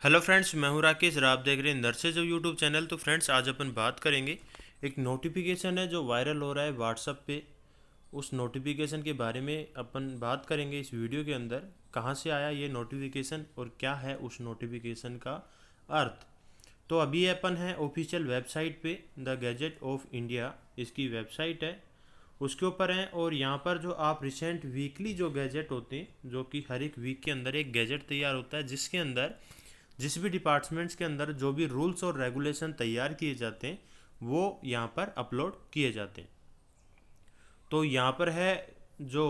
Hello friends, मैं हूं राकेश और आप देख रहे हैं नर्सेज ऑफ यूट्यूब चैनल। तो फ्रेंड्स, आज अपन बात करेंगे एक नोटिफिकेशन है जो वायरल हो रहा है व्हाट्सएप पे। उस नोटिफिकेशन के बारे में अपन बात करेंगे इस वीडियो के अंदर। कहाँ से आया ये नोटिफिकेशन और क्या है उस नोटिफिकेशन का अर्थ। तो अभी अपन है ऑफिशियल वेबसाइट पे, द गैजेट ऑफ इंडिया इसकी वेबसाइट है, उसके ऊपर हैं। और यहाँ पर जो आप रिसेंट वीकली जो गैजेट होते हैं, जो कि हर एक वीक के अंदर एक गैजेट तैयार होता है जिसके अंदर जिस भी डिपार्टमेंट्स के अंदर जो भी रूल्स और रेगुलेशन तैयार किए जाते हैं वो यहाँ पर अपलोड किए जाते हैं। तो यहाँ पर है जो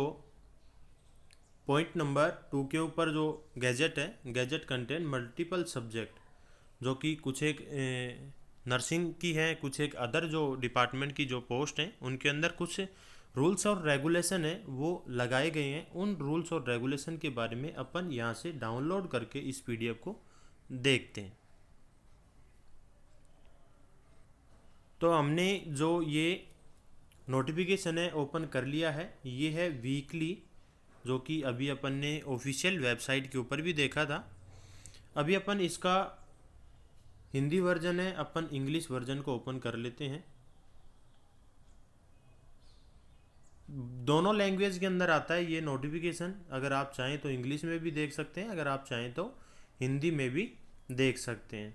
पॉइंट नंबर 2 के ऊपर जो गैजेट है, गैजेट कंटेंट मल्टीपल सब्जेक्ट, जो कि कुछ एक नर्सिंग की है, कुछ एक अदर जो डिपार्टमेंट की जो पोस्ट हैं उनके अंदर कुछ रूल्स और रेगुलेशन है वो लगाए गए हैं। उन रूल्स और रेगुलेशन के बारे में अपन यहाँ से डाउनलोड करके इस पीडीएफ को देखते हैं। तो हमने जो ये नोटिफिकेशन है ओपन कर लिया है। ये है वीकली, जो कि अभी अपन ने ऑफिशियल वेबसाइट के ऊपर भी देखा था। अभी अपन इसका हिंदी वर्जन है, अपन इंग्लिश वर्जन को ओपन कर लेते हैं। दोनों लैंग्वेज के अंदर आता है ये नोटिफिकेशन। अगर आप चाहें तो इंग्लिश में भी देख सकते हैं, अगर आप चाहें तो हिंदी में भी देख सकते हैं।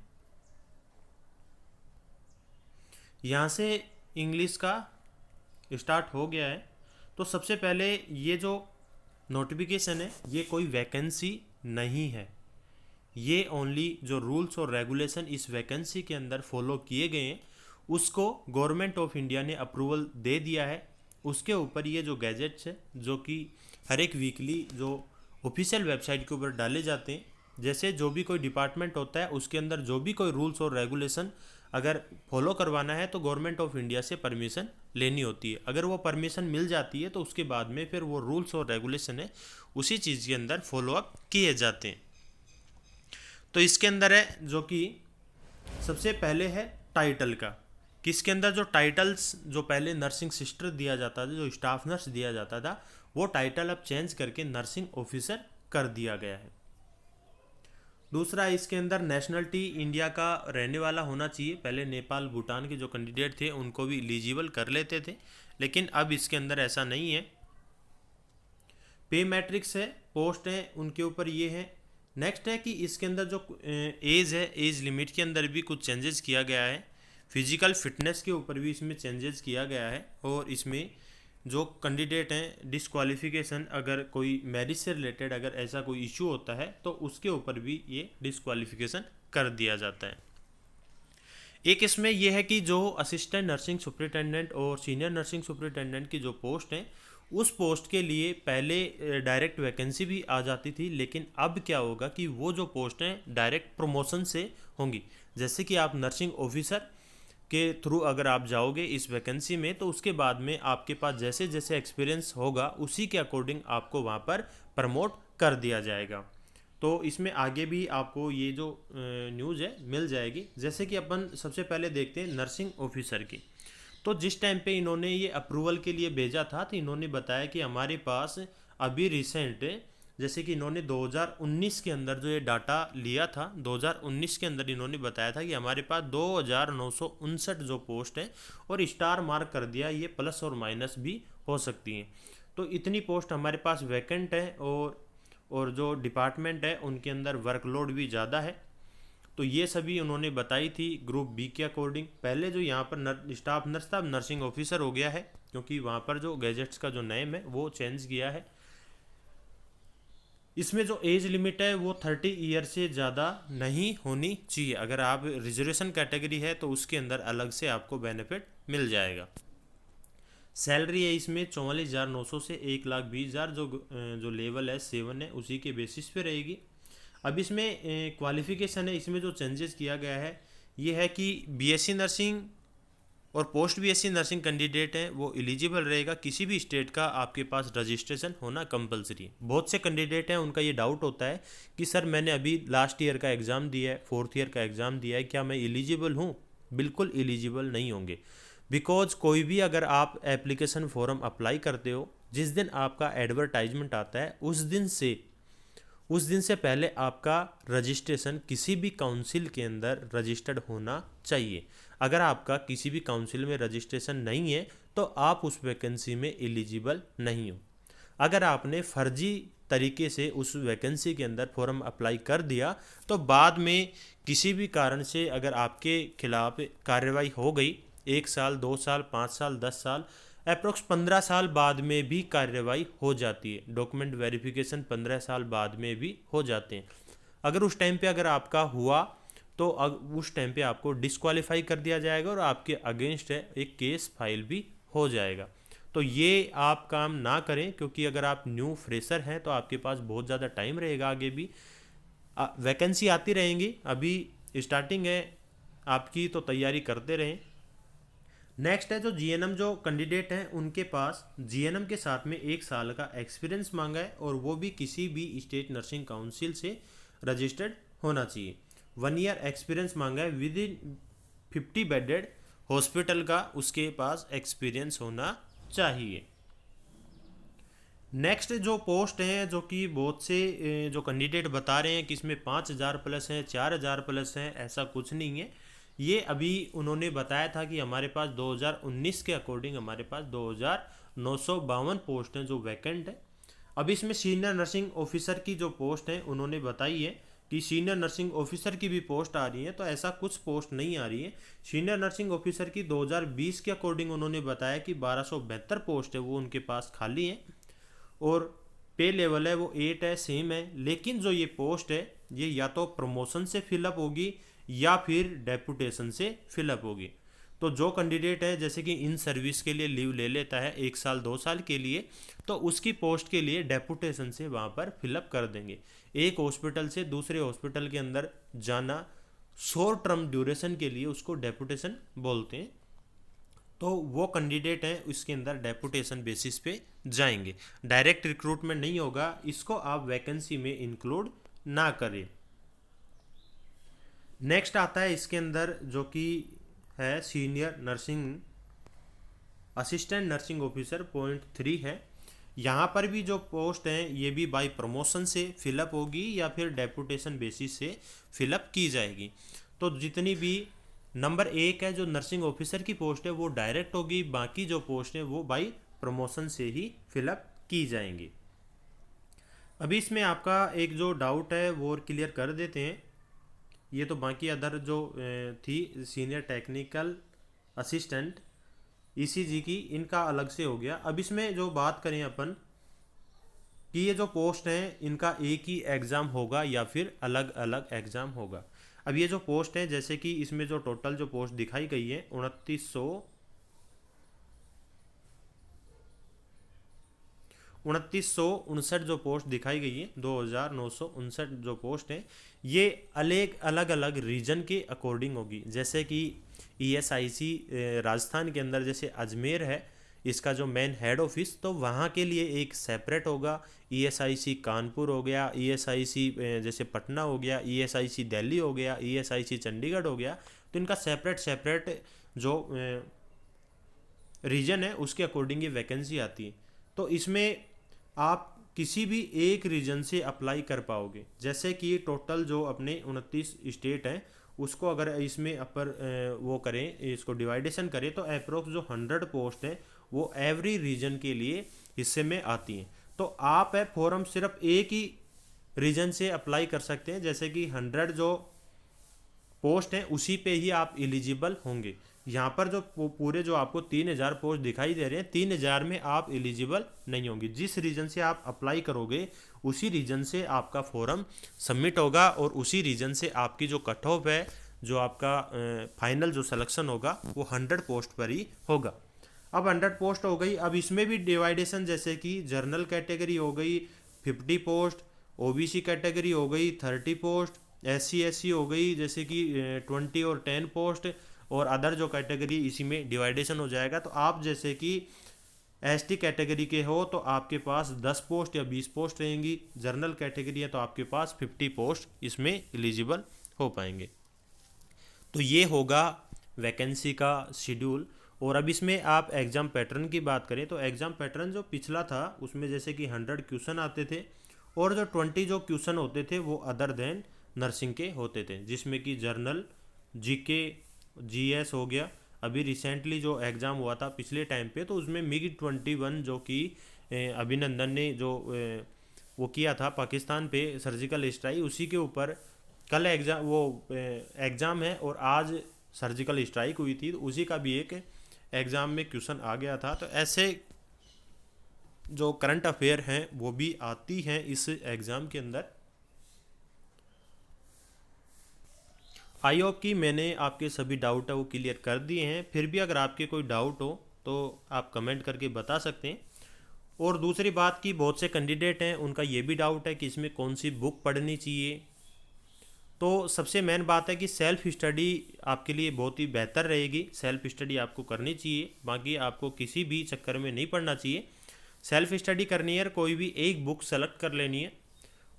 यहाँ से इंग्लिश का स्टार्ट हो गया है। तो सबसे पहले ये जो नोटिफिकेशन है ये कोई वैकेंसी नहीं है, ये ओनली जो रूल्स और रेगुलेशन इस वैकेंसी के अंदर फॉलो किए गए हैं उसको गवर्नमेंट ऑफ इंडिया ने अप्रूवल दे दिया है। उसके ऊपर ये जो गैजेट्स है जो कि हर एक वीकली जो ऑफिशियल वेबसाइट के ऊपर डाले जाते हैं, जैसे जो भी कोई डिपार्टमेंट होता है उसके अंदर जो भी कोई रूल्स और रेगुलेशन अगर फॉलो करवाना है तो गवर्नमेंट ऑफ इंडिया से परमिशन लेनी होती है। अगर वो परमिशन मिल जाती है तो उसके बाद में फिर वो रूल्स और रेगुलेशन है उसी चीज़ के अंदर फॉलोअप किए जाते हैं। तो इसके अंदर है जो कि सबसे पहले है टाइटल का, किसके अंदर जो टाइटल्स जो पहले नर्सिंग सिस्टर दिया जाता था, जो स्टाफ नर्स दिया जाता था, वो टाइटल अब चेंज करके नर्सिंग ऑफिसर कर दिया गया है। दूसरा, इसके अंदर नेशनलिटी इंडिया का रहने वाला होना चाहिए। पहले नेपाल भूटान के जो कैंडिडेट थे उनको भी एलिजिबल कर लेते थे, लेकिन अब इसके अंदर ऐसा नहीं है। पे मैट्रिक्स है, पोस्ट है, उनके ऊपर ये है। नेक्स्ट है कि इसके अंदर जो एज है, एज लिमिट के अंदर भी कुछ चेंजेस किया गया है। फिजिकल फिटनेस के ऊपर भी इसमें चेंजेस किया गया है। और इसमें जो कैंडिडेट हैं डिसक्वालिफिकेशन, अगर कोई मैरिज से रिलेटेड अगर ऐसा कोई इशू होता है तो उसके ऊपर भी ये डिसक्वालिफिकेशन कर दिया जाता है। एक इसमें यह है कि जो असिस्टेंट नर्सिंग सुपरिटेंडेंट और सीनियर नर्सिंग सुपरिटेंडेंट की जो पोस्ट हैं उस पोस्ट के लिए पहले डायरेक्ट वैकेंसी भी आ जाती थी, लेकिन अब क्या होगा कि वो जो पोस्ट हैं डायरेक्ट प्रमोशन से होंगी। जैसे कि आप नर्सिंग ऑफिसर के थ्रू अगर आप जाओगे इस वैकेंसी में तो उसके बाद में आपके पास जैसे जैसे एक्सपीरियंस होगा उसी के अकॉर्डिंग आपको वहाँ पर प्रमोट कर दिया जाएगा। तो इसमें आगे भी आपको ये जो न्यूज़ है मिल जाएगी। जैसे कि अपन सबसे पहले देखते हैं नर्सिंग ऑफिसर की। तो जिस टाइम पे इन्होंने ये अप्रूवल के लिए भेजा था तो इन्होंने बताया कि हमारे पास अभी रिसेंट, जैसे कि इन्होंने 2019 के अंदर जो ये डाटा लिया था, 2019 के अंदर इन्होंने बताया था कि हमारे पास 2959 जो पोस्ट है, और स्टार मार्क कर दिया ये प्लस और माइनस भी हो सकती हैं। तो इतनी पोस्ट हमारे पास वैकेंट है और जो डिपार्टमेंट है उनके अंदर वर्कलोड भी ज़्यादा है। तो ये सभी उन्होंने बताई थी ग्रुप बी के अकॉर्डिंग। पहले जो यहाँ पर स्टाफ नर्स था, अब नर्सिंग ऑफिसर हो गया है, क्योंकि वहाँ पर जो गैजेट्स का जो नेम है वो चेंज किया है। इसमें जो एज लिमिट है वो 30 ईयर से ज़्यादा नहीं होनी चाहिए। अगर आप रिजर्वेशन कैटेगरी है तो उसके अंदर अलग से आपको बेनिफिट मिल जाएगा। सैलरी है इसमें 44,900 से 1,20,000, जो लेवल है 7 है उसी के बेसिस पे रहेगी। अब इसमें क्वालिफिकेशन है, इसमें जो चेंजेस किया गया है ये है कि बीएससी नर्सिंग और पोस्ट बीएससी नर्सिंग कैंडिडेट हैं वो एलिजिबल रहेगा। किसी भी स्टेट का आपके पास रजिस्ट्रेशन होना कंपलसरी है। बहुत से कैंडिडेट हैं उनका ये डाउट होता है कि सर मैंने अभी लास्ट ईयर का एग्ज़ाम दिया है, 4th ईयर का एग्ज़ाम दिया है, क्या मैं एलिजिबल हूँ? बिल्कुल एलिजिबल नहीं होंगे। बिकॉज कोई भी अगर आप एप्लीकेशन फॉर्म अप्लाई करते हो, जिस दिन आपका एडवर्टाइजमेंट आता है उस दिन से उस दिन से पहले आपका रजिस्ट्रेशन किसी भी काउंसिल के अंदर रजिस्टर्ड होना चाहिए। अगर आपका किसी भी काउंसिल में रजिस्ट्रेशन नहीं है तो आप उस वैकेंसी में एलिजिबल नहीं हो। अगर आपने फर्जी तरीके से उस वैकेंसी के अंदर फॉर्म अप्लाई कर दिया तो बाद में किसी भी कारण से अगर आपके खिलाफ कार्रवाई हो गई, 1 साल 2 साल 5 साल 10 साल अप्रोक्स 15 साल बाद में भी कार्रवाई हो जाती है। डॉक्यूमेंट वेरिफिकेशन 15 साल बाद में भी हो जाते हैं। अगर उस टाइम पे अगर आपका हुआ तो उस टाइम पे आपको डिस्क्वालीफाई कर दिया जाएगा और आपके अगेंस्ट एक केस फाइल भी हो जाएगा। तो ये आप काम ना करें, क्योंकि अगर आप न्यू फ्रेशर हैं तो आपके पास बहुत ज़्यादा टाइम रहेगा। आगे भी वैकेंसी आती रहेंगी, अभी स्टार्टिंग है आपकी, तो तैयारी करते रहें। नेक्स्ट है जो जीएनएम जो कैंडिडेट हैं उनके पास जीएनएम के साथ में 1 साल का एक्सपीरियंस मांगा है और वो भी किसी भी स्टेट नर्सिंग काउंसिल से रजिस्टर्ड होना चाहिए। 1 ईयर एक्सपीरियंस मांगा है विद इन 50 बेडेड हॉस्पिटल का उसके पास एक्सपीरियंस होना चाहिए। नेक्स्ट जो पोस्ट हैं जो कि बहुत से जो कैंडिडेट बता रहे हैं कि इसमें 5000 प्लस हैं 4000 प्लस हैं, ऐसा कुछ नहीं है। ये अभी उन्होंने बताया था कि हमारे पास 2019 के अकॉर्डिंग हमारे पास 2952 पोस्ट हैं जो वैकेंट है। अब इसमें सीनियर नर्सिंग ऑफिसर की जो पोस्ट है उन्होंने बताई है कि सीनियर नर्सिंग ऑफिसर की भी पोस्ट आ रही है, तो ऐसा कुछ पोस्ट नहीं आ रही है। सीनियर नर्सिंग ऑफिसर की 2020 के अकॉर्डिंग उन्होंने बताया कि 1272 पोस्ट है वो उनके पास खाली है और पे लेवल है वो 8 है, सेम है। लेकिन जो ये पोस्ट है ये या तो प्रमोशन से फिलअप होगी या फिर डेपुटेशन से फिलअप होगी। तो जो कैंडिडेट है जैसे कि इन सर्विस के लिए लीव ले लेता है 1 साल 2 साल के लिए, तो उसकी पोस्ट के लिए डेपुटेशन से वहाँ पर फिलअप कर देंगे। एक हॉस्पिटल से दूसरे हॉस्पिटल के अंदर जाना शॉर्ट टर्म ड्यूरेशन के लिए उसको डेपुटेशन बोलते हैं। तो वो कैंडिडेट हैं इसके अंदर डेपुटेशन बेसिस पे जाएंगे, डायरेक्ट रिक्रूटमेंट नहीं होगा। इसको आप वैकेंसी में इंक्लूड ना करें। नेक्स्ट आता है इसके अंदर जो कि है senior nursing assistant nursing officer, point 3 है। यहाँ पर भी जो पोस्ट हैं ये भी बाय प्रमोशन से फिलअप होगी या फिर डेपुटेशन बेसिस से फिलअप की जाएगी। तो जितनी भी नंबर 1 है जो नर्सिंग ऑफिसर की पोस्ट है वो डायरेक्ट होगी, बाकी जो पोस्ट है वो बाय प्रमोशन से ही फिलअप की जाएंगी। अभी इसमें आपका एक जो डाउट है वो क्लियर कर देते हैं। ये तो बाकी अदर जो थी सीनियर टेक्निकल असिस्टेंट ईसीजी की, इनका अलग से हो गया। अब इसमें जो बात करें अपन कि ये जो पोस्ट हैं इनका एक ही एग्ज़ाम होगा या फिर अलग अलग एग्ज़ाम होगा। अब ये जो पोस्ट है जैसे कि इसमें जो टोटल जो पोस्ट दिखाई गई है 2959 जो पोस्ट दिखाई गई है 2959 जो पोस्ट है ये अलग अलग रीजन के अकॉर्डिंग होगी। जैसे कि ईएसआईसी राजस्थान के अंदर जैसे अजमेर है इसका जो मेन हेड ऑफिस, तो वहाँ के लिए एक सेपरेट होगा। ईएसआईसी कानपुर हो गया, ईएसआईसी जैसे पटना हो गया, ईएसआईसी दिल्ली हो गया, ईएसआईसी चंडीगढ़ हो गया। तो इनका सेपरेट जो रीजन है उसके अकॉर्डिंग ये वैकेंसी आती है। तो इसमें आप किसी भी एक रीजन से अप्लाई कर पाओगे। जैसे कि टोटल जो अपने 29 स्टेट हैं उसको अगर इसमें अपर वो करें, इसको डिवाइडेशन करें तो अप्रोक्स जो 100 पोस्ट है वो एवरी रीजन के लिए हिस्से में आती हैं। तो आप है फॉर्म सिर्फ एक ही रीजन से अप्लाई कर सकते हैं। जैसे कि 100 जो पोस्ट हैं उसी पे ही आप एलिजिबल होंगे। यहाँ पर जो पूरे जो आपको 3000 पोस्ट दिखाई दे रहे हैं 3000 में आप एलिजिबल नहीं होंगे। जिस रीजन से आप अप्लाई करोगे उसी रीजन से आपका फॉर्म सबमिट होगा और उसी रीजन से आपकी जो कट ऑफ है, जो आपका फाइनल जो सिलेक्शन होगा वो 100 पोस्ट पर ही होगा। अब 100 पोस्ट हो गई। अब इसमें भी डिवाइडेशन जैसे कि जनरल कैटेगरी हो गई 50 पोस्ट, ओबीसी कैटेगरी हो गई 30 पोस्ट, एससी एससी हो गई जैसे कि 20 और 10 पोस्ट, और अदर जो कैटेगरी इसी में डिवाइडेशन हो जाएगा। तो आप जैसे कि एसटी कैटेगरी के हो तो आपके पास 10 पोस्ट या 20 पोस्ट रहेंगी। जनरल कैटेगरी है तो आपके पास 50 पोस्ट इसमें एलिजिबल हो पाएंगे। तो ये होगा वैकेंसी का शेड्यूल। और अब इसमें आप एग्ज़ाम पैटर्न की बात करें तो एग्ज़ाम पैटर्न जो पिछला था उसमें जैसे कि 100 क्वेश्चन आते थे और जो 20 जो क्वेश्चन होते थे वो अदर देन नर्सिंग के होते थे, जिसमें कि जर्नल, जीके, जीएस हो गया। अभी रिसेंटली जो एग्ज़ाम हुआ था पिछले टाइम पे, तो उसमें मिग 21 जो कि अभिनंदन ने जो वो किया था पाकिस्तान पे सर्जिकल स्ट्राइक, उसी के ऊपर कल एग्ज़ाम है और आज सर्जिकल स्ट्राइक हुई थी, तो उसी का भी एक एग्ज़ाम में क्वेश्चन आ गया था। तो ऐसे जो करंट अफेयर हैं वो भी आती हैं इस एग्ज़ाम के अंदर। आई होप कि मैंने आपके सभी डाउट है वो क्लियर कर दिए हैं। फिर भी अगर आपके कोई डाउट हो तो आप कमेंट करके बता सकते हैं। और दूसरी बात कि बहुत से कैंडिडेट हैं उनका ये भी डाउट है कि इसमें कौन सी बुक पढ़नी चाहिए। तो सबसे मेन बात है कि सेल्फ स्टडी आपके लिए बहुत ही बेहतर रहेगी, सेल्फ स्टडी आपको करनी चाहिए, बाकी आपको किसी भी चक्कर में नहीं पढ़ना चाहिए। सेल्फ स्टडी करनी है, कोई भी एक बुक सेलेक्ट कर लेनी है।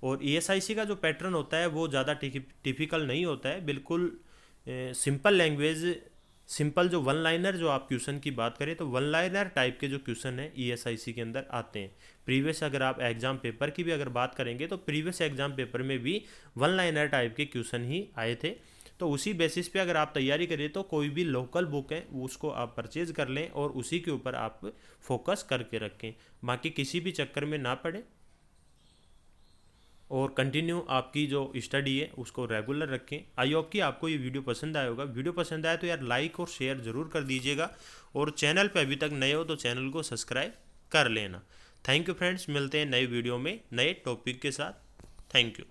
और ESIC का जो पैटर्न होता है वो ज़्यादा टिपिकल नहीं होता है, बिल्कुल सिंपल लैंग्वेज, सिंपल जो वन लाइनर, जो आप क्वेश्चन की बात करें तो वन लाइनर टाइप के जो क्वेश्चन है ESIC के अंदर आते हैं। प्रीवियस अगर आप एग्ज़ाम पेपर की भी अगर बात करेंगे तो प्रीवियस एग्ज़ाम पेपर में भी वन लाइनर टाइप के क्वेश्चन ही आए थे। तो उसी बेसिस पे अगर आप तैयारी करें तो कोई भी लोकल बुक है उसको आप परचेज़ कर लें और उसी के ऊपर आप फोकस करके रखें, बाकी किसी भी चक्कर में ना पड़े। और कंटिन्यू आपकी जो स्टडी है उसको रेगुलर रखें। आई होप कि आपको ये वीडियो पसंद आया होगा। वीडियो पसंद आया तो यार लाइक और शेयर ज़रूर कर दीजिएगा, और चैनल पे अभी तक नए हो तो चैनल को सब्सक्राइब कर लेना। थैंक यू फ्रेंड्स, मिलते हैं नए वीडियो में नए टॉपिक के साथ। Thank you.